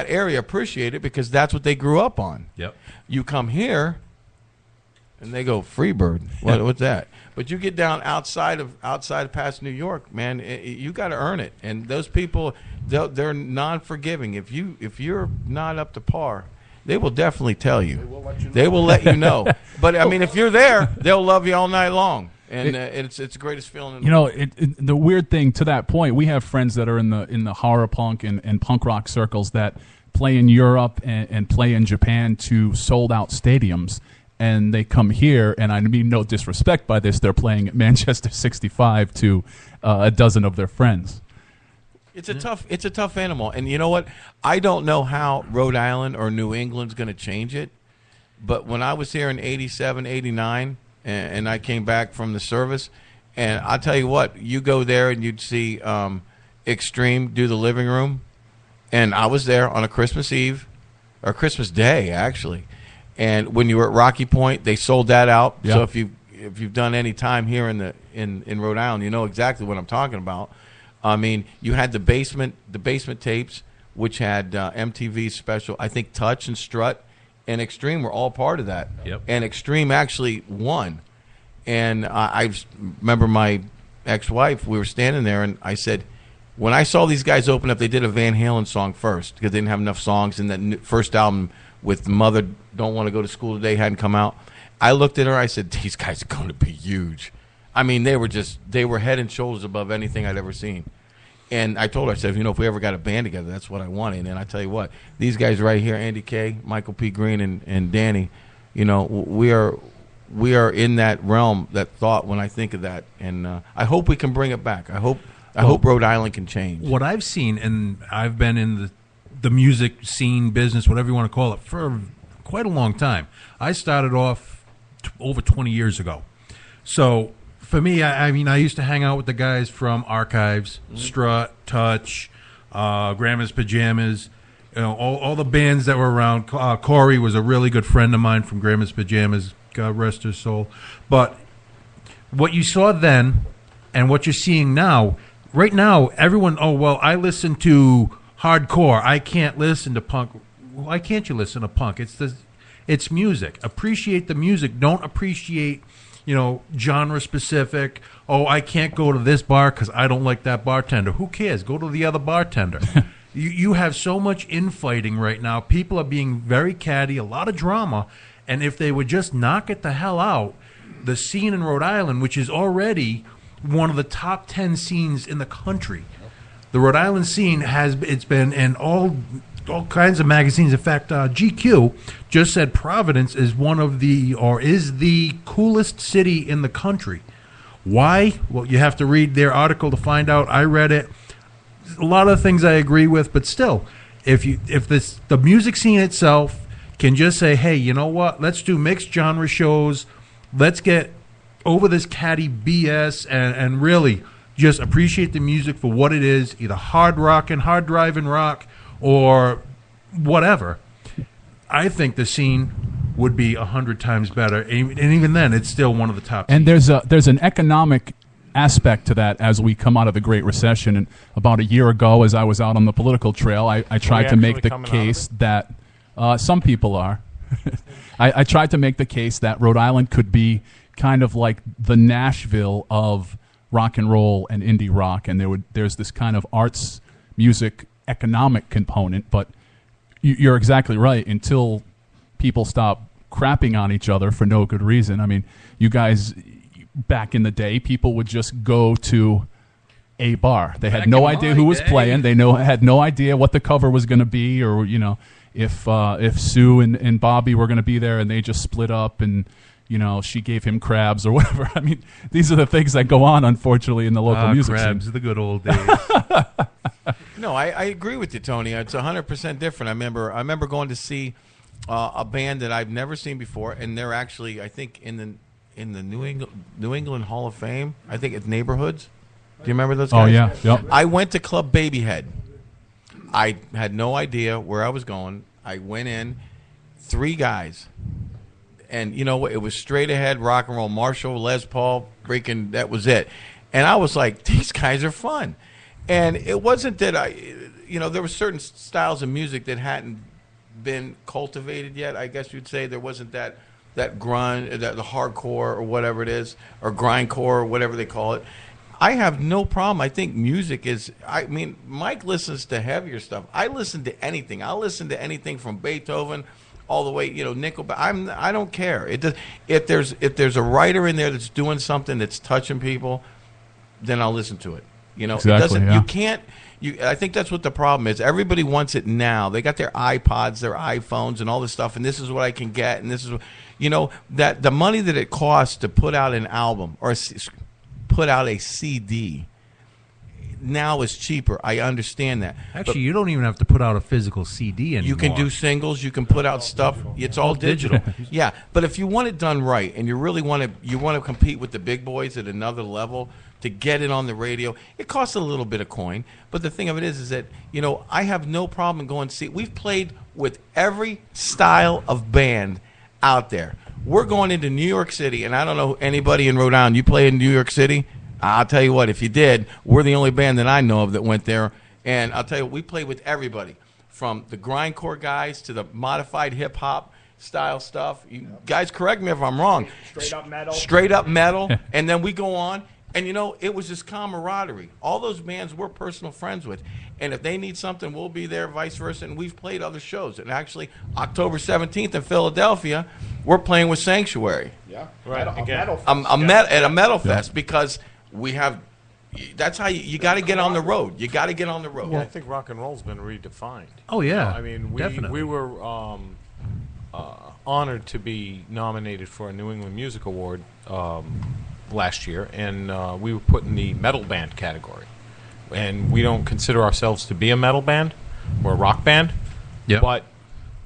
that area appreciate it because that's what they grew up on. Yep. You come here, and they go Freebird. What's that? But you get down outside of past New York, man. You got to earn it. And those people, they're non-forgiving. If you're not up to par, they will definitely tell you. They will let you know. But I mean, if you're there, they'll love you all night long. And it's the greatest feeling. In the world. The weird thing to that point, we have friends that are in the horror punk and punk rock circles that play in Europe and play in Japan to sold out stadiums. And they come here, and I mean no disrespect by this, they're playing at Manchester 65 to a dozen of their friends. It's a tough animal. And you know what? I don't know how Rhode Island or New England's going to change it. But when I was here in 87, 89, and I came back from the service, and I'll tell you what, you go there and you'd see Extreme do the living room. And I was there on a Christmas Eve, or Christmas Day, actually. And when you were at Rocky Point, they sold that out. Yeah. So if you've done any time here in Rhode Island, you know exactly what I'm talking about. I mean, you had the basement tapes, which had MTV's special. I think Touch and Strut and Extreme were all part of that. Yep. And Extreme actually won. And I remember my ex-wife. We were standing there, and I said, when I saw these guys open up, they did a Van Halen song first because they didn't have enough songs, and that first album with Mother Don't Want to Go to School Today hadn't come out. I looked at her. I said, these guys are going to be huge. I mean, they were head and shoulders above anything I'd ever seen. And I told her, I said, if we ever got a band together, that's what I wanted. And I tell you what, these guys right here, Andy Kay, Michael P. Green, and Danny, we are in that realm, that thought when I think of that. And I hope we can bring it back. I hope Rhode Island can change. What I've seen, and I've been in the music scene, business, whatever you want to call it, for quite a long time. I started off over 20 years ago. So for me, I mean, I used to hang out with the guys from Archives, Strut, Touch, Grandma's Pajamas, all the bands that were around. Corey was a really good friend of mine from Grandma's Pajamas, God rest her soul. But what you saw then and what you're seeing now, right now, everyone, I listen to hardcore. I can't listen to punk. Why can't you listen to punk? It's music. Appreciate the music. Don't appreciate, genre specific. Oh, I can't go to this bar because I don't like that bartender. Who cares? Go to the other bartender. You have so much infighting right now. People are being very catty, a lot of drama. And if they would just knock it the hell out, the scene in Rhode Island, which is already one of the top 10 scenes in the country, the Rhode Island scene it's been in all kinds of magazines. In fact, GQ just said Providence is is the coolest city in the country. Why? Well, you have to read their article to find out. I read it. A lot of things I agree with, but still, if the music scene itself can just say, hey, you know what? Let's do mixed genre shows. Let's get over this catty BS and really just appreciate the music for what it is, either hard driving rock, or whatever. I think the scene would be 100 times better, and even then, it's still one of the top. And there's an economic aspect to that as we come out of the Great Recession. And about a year ago, as I was out on the political trail, I tried to make the case that some people are. I tried to make the case that Rhode Island could be kind of like the Nashville of rock and roll and indie rock, and there's this kind of arts, music, economic component. But you're exactly right. Until people stop crapping on each other for no good reason. I mean, you guys, back in the day, people would just go to a bar. They had no idea who was playing. They had no idea what the cover was going to be, or if Sue and Bobby were going to be there, and they just split up and. She gave him crabs or whatever. I mean, these are the things that go on, unfortunately, in the local music crabs, scene. the good old days. No, I agree with you, Tony. It's 100% different. I remember going to see a band that I've never seen before, and they're actually, I think, in the New England Hall of Fame. I think it's Neighborhoods. Do you remember those guys? Oh, yeah. Yep. I went to Club Babyhead. I had no idea where I was going. I went in, 3 guys. And it was straight ahead rock and roll, Marshall, Les Paul, freaking, that was it. And I was like, these guys are fun. And it wasn't that there were certain styles of music that hadn't been cultivated yet. I guess you'd say there wasn't that grind, the hardcore or whatever it is, or grindcore or whatever they call it. I have no problem. I think music is. I mean, Mike listens to heavier stuff. I listen to anything. I'll listen to anything from Beethoven all the way, Nickelback. I don't care. If there's a writer in there that's doing something that's touching people, then I'll listen to it. Exactly, it doesn't. yeah. You can't. I think that's what the problem is. Everybody wants it now. They got their iPods, their iPhones, and all this stuff. And this is what I can get. And this is, that the money that it costs to put out an album or put out a CD now is cheaper. I understand that. Actually, you don't even have to put out a physical CD anymore. You can do singles. You can put out stuff. It's all digital. Yeah, but if you want it done right, and you really want to compete with the big boys at another level to get it on the radio, it costs a little bit of coin. But the thing of it is that I have no problem going to see. We've played with every style of band out there. We're going into New York City, and I don't know anybody in Rhode Island. You play in New York City? I'll tell you what, if you did, we're the only band that I know of that went there. And I'll tell you what, we played with everybody, from the grindcore guys to the modified hip-hop style stuff. You guys, correct me if I'm wrong. Straight up metal. Straight up metal. And then we go on. And, it was just camaraderie. All those bands we're personal friends with. And if they need something, we'll be there, vice versa. And we've played other shows. And actually, October 17th in Philadelphia, we're playing with Sanctuary. Yeah. Right. A metal fest. At a metal fest, because we have. That's how you got to get on the road. You got to get on the road. Well, I think rock and roll's been redefined. Oh, yeah. I mean, definitely. we were honored to be nominated for a New England Music Award last year, and we were put in the metal band category. And we don't consider ourselves to be a metal band. We're a rock band. Yeah. But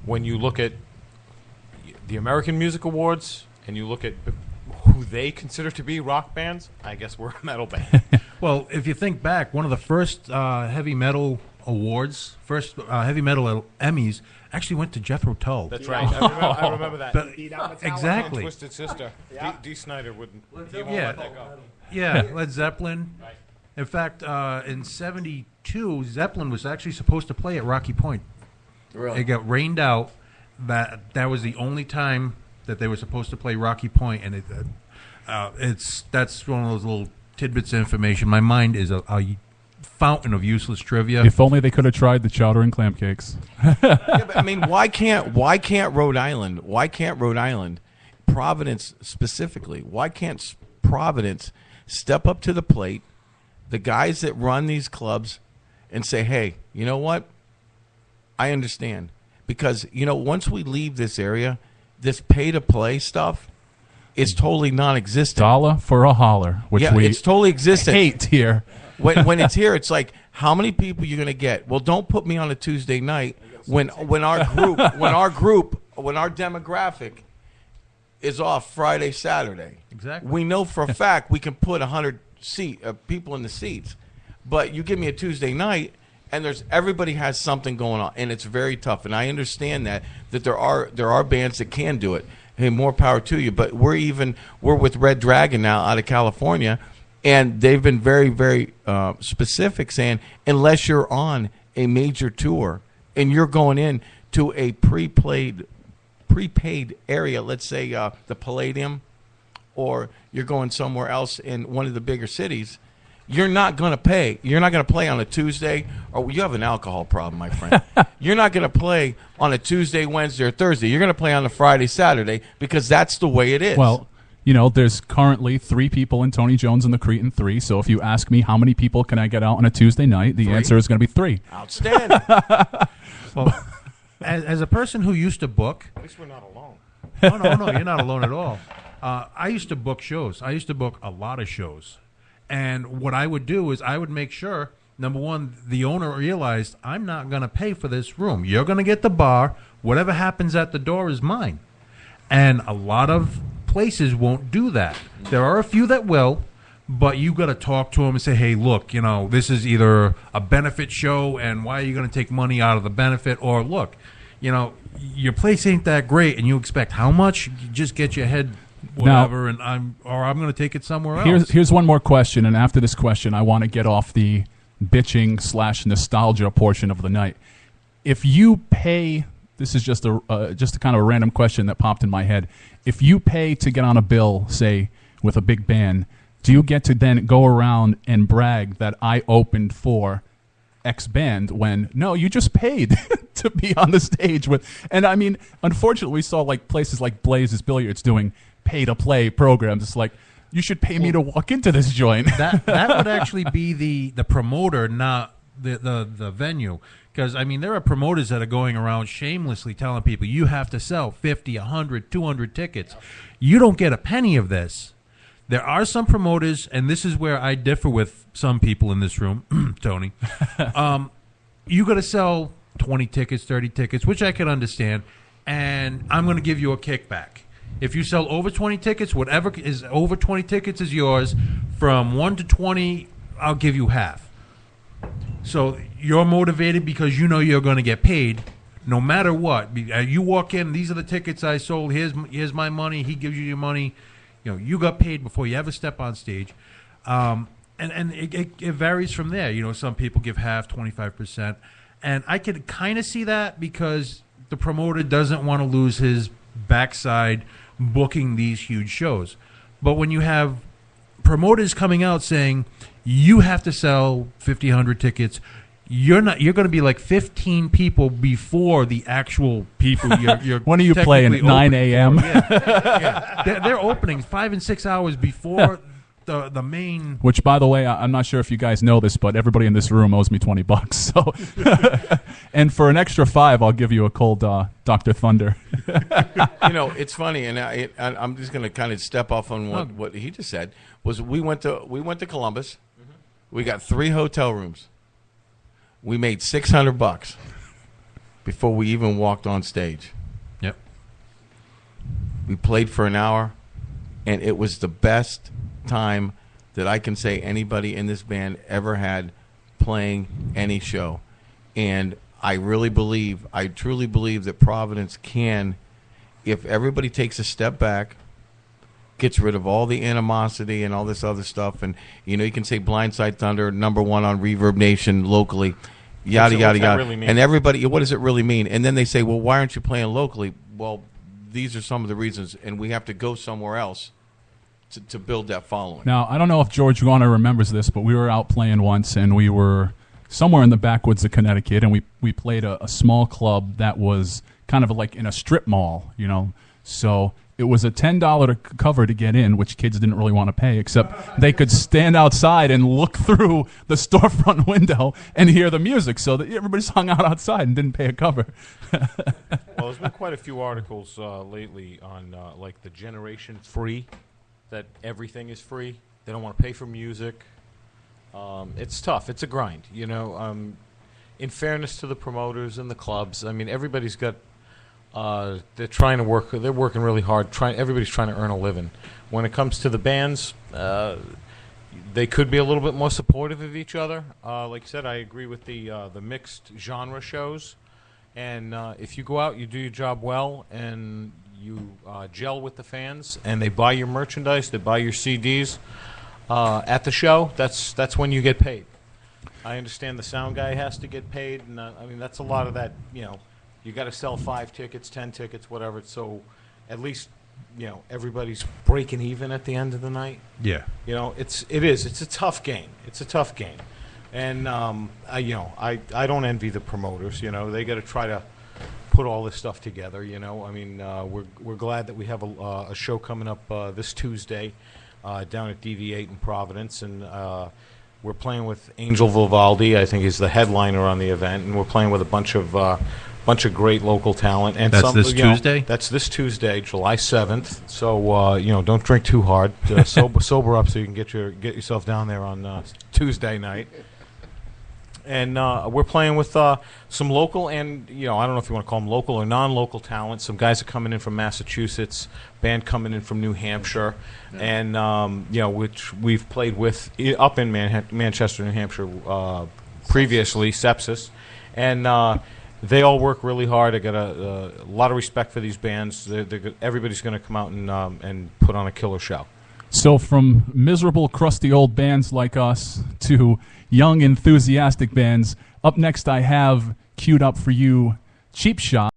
when you look at the American Music Awards and you look at who they consider to be rock bands, I guess we're a metal band. Well, if you think back, one of the first heavy metal awards, heavy metal Emmys, actually went to Jethro Tull. That's right. I remember that. But, Beat out Metallica. exactly. Twisted Sister. Yeah. D. Snyder wouldn't. He won't Yeah. let that go. Yeah, Led Zeppelin. Right. In fact, in '72, Zeppelin was actually supposed to play at Rocky Point. Really? It got rained out. That was the only time that they were supposed to play Rocky Point, and that's one of those little tidbits of information. My mind is a fountain of useless trivia. If only they could have tried the chowder and clam cakes. Yeah, but, I mean, why can't Rhode Island? Why can't Rhode Island, Providence specifically? Why can't Providence step up to the plate, the guys that run these clubs, and say, "Hey, you know what? I understand." Because, once we leave this area, this pay-to-play stuff is totally non-existent. Dollar for a holler, which we it's totally existent. hate here. When it's here, it's like, how many people you're going to get? Well, don't put me on a Tuesday night when our demographic is off Friday, Saturday. Exactly. We know for a fact we can put 100 people in the seats, but you give me a Tuesday night, and everybody has something going on, and it's very tough. And I understand that there are bands that can do it. Hey, more power to you. But we're with Red Dragon now out of California, and they've been very, very specific, saying unless you're on a major tour and you're going in to a prepaid area, let's say the Palladium, or you're going somewhere else in one of the bigger cities, you're not going to pay. You're not going to play on a Tuesday, or you have an alcohol problem, my friend. You're not going to play on a Tuesday, Wednesday, or Thursday. You're going to play on a Friday, Saturday, because that's the way it is. Well, there's currently 3 people in Tony Jones and the Cretan 3. So if you ask me how many people can I get out on a Tuesday night, the 3. answer is going to be 3. Outstanding. Well, as a person who used to book, At least we're not alone. no, you're not alone at all. I used to book shows. I used to book a lot of shows. And what I would do is I would make sure, number one, the owner realized I'm not going to pay for this room. You're going to get the bar. Whatever happens at the door is mine. And a lot of places won't do that. There are a few that will, but you got to talk to them and say, hey, look, this is either a benefit show, and why are you going to take money out of the benefit? Or, look, your place ain't that great, and you expect how much? You just get your head whatever, and I'm going to take it somewhere else. Here's one more question, and after this question, I want to get off the bitching / nostalgia portion of the night. If you pay, this is just a kind of a random question that popped in my head. If you pay to get on a bill, say with a big band, do you get to then go around and brag that I opened for X band when no, you just paid to be on the stage with? And I mean, unfortunately, we saw like places like Blazes Billiards doing pay-to-play programs. It's like, you should pay me to walk into this joint. that would actually be the promoter, not the venue. Because, I mean, there are promoters that are going around shamelessly telling people you have to sell 50, 100, 200 tickets. You don't get a penny of this. There are some promoters, and this is where I differ with some people in this room, Tony. You got to sell 20 tickets, 30 tickets, which I can understand, and I'm going to give you a kickback. If you sell over 20 tickets, whatever is over 20 tickets is yours. From 1 to 20, I'll give you half. So you're motivated because you know you're going to get paid no matter what. You walk in, these are the tickets I sold, here's my money, he gives you your money. You know, you got paid before you ever step on stage. And it varies from there. You know, some people give half, 25%. And I could kind of see that because the promoter doesn't want to lose his backside booking these huge shows. But when you have promoters coming out saying you have to sell 50, 100 tickets, you're going to be like 15 people before the actual people you're when are you playing at 9 a.m.? Yeah. They're opening 5 and 6 hours before the main. Which, by the way, I'm not sure if you guys know this, but everybody in this room owes me $20. So, and for an extra $5, I'll give you a cold Dr. Thunder. You know, it's funny, and I'm just going to kind of step off on what he just said. Was we went to Columbus, we got 3 hotel rooms. We made $600 before we even walked on stage. Yep. We played for an hour, and it was the best time that I can say anybody in this band ever had playing any show. And I truly believe that Providence can, if everybody takes a step back, gets rid of all the animosity and all this other stuff, and you know, you can say Blindside Thunder #1 on Reverb Nation locally, yada yada yada, really and everybody, what does it really mean? And then they say, well, why aren't you playing locally? Well, these are some of the reasons, and we have to go somewhere else to build that following. Now, I don't know if George Garner remembers this, but we were out playing once, and we were somewhere in the backwoods of Connecticut, and we played a small club that was kind of like in a strip mall, you know, so it was a $10 cover to get in, which kids didn't really want to pay, except they could stand outside and look through the storefront window and hear the music. So that everybody just hung out outside and didn't pay a cover. Well, there's been quite a few articles lately on like the generation free, that everything is free. They don't want to pay for music. It's tough. It's a grind, you know. In fairness to the promoters and the clubs, I mean, everybody's got. They're trying to work. They're working really hard. Everybody's trying to earn a living. When it comes to the bands, they could be a little bit more supportive of each other. Like I said, I agree with the mixed genre shows. And if you go out, you do your job well, and you gel with the fans, and they buy your merchandise, they buy your CDs at the show. That's when you get paid. I understand the sound guy has to get paid, and I mean that's a lot of that. You know. You got to sell 5 tickets, 10 tickets, whatever. So, at least, you know, everybody's breaking even at the end of the night. Yeah. You know, it's a tough game. It's a tough game, and I don't envy the promoters. You know, they got to try to put all this stuff together. You know, I mean, we're glad that we have a show coming up this Tuesday down at DV8 in Providence, and we're playing with Angel Vivaldi. I think he's the headliner on the event, and we're playing with a bunch of great local talent. And that's this Tuesday? That's this Tuesday, July 7th. So, don't drink too hard. Sober up so you can get yourself down there on Tuesday night. And we're playing with some local and, I don't know if you want to call them local or non-local talent. Some guys are coming in from Massachusetts, band coming in from New Hampshire, and, which we've played with up in Manchester, New Hampshire previously, Sepsis. And they all work really hard. I got a lot of respect for these bands. Everybody's going to come out and put on a killer show. So from miserable, crusty old bands like us to young, enthusiastic bands. Up next, I have queued up for you Cheap Shot.